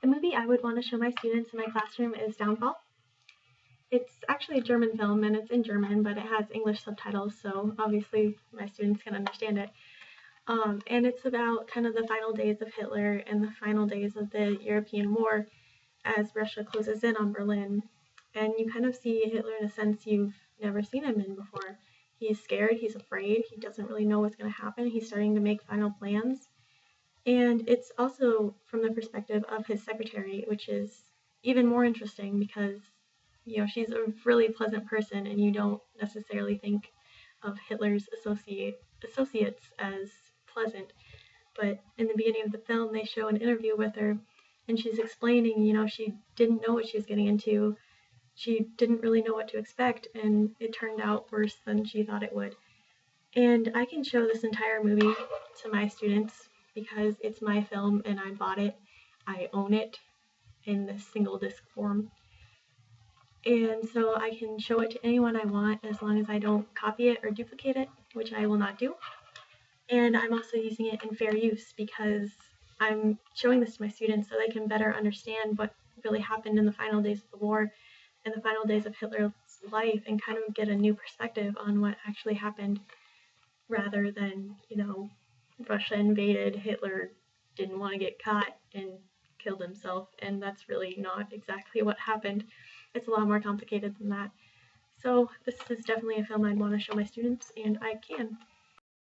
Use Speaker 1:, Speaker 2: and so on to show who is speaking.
Speaker 1: The movie I would want to show my students in my classroom is Downfall. It's actually a German film and it's in German, but it has English subtitles, so obviously my students can understand it. And it's about kind of the final days of Hitler and the final days of the European war as Russia closes in on Berlin. And you kind of see Hitler in a sense you've never seen him in before. He's scared, he's afraid, he doesn't really know what's going to happen. He's starting to make final plans. And it's also from the perspective of his secretary, which is even more interesting because, she's a really pleasant person and you don't necessarily think of Hitler's associates as pleasant. But in the beginning of the film, they show an interview with her and she's explaining, she didn't know what she was getting into. She didn't really know what to expect, and it turned out worse than she thought it would. And I can show this entire movie to my students because it's my film and I bought it. I own it in this single disc form. And so I can show it to anyone I want as long as I don't copy it or duplicate it, which I will not do. And I'm also using it in fair use because I'm showing this to my students so they can better understand what really happened in the final days of the war and the final days of Hitler's life and kind of get a new perspective on what actually happened rather than, Russia invaded, Hitler didn't want to get caught and killed himself, and that's really not exactly what happened. It's a lot more complicated than that. So this is definitely a film I'd want to show my students, and I can.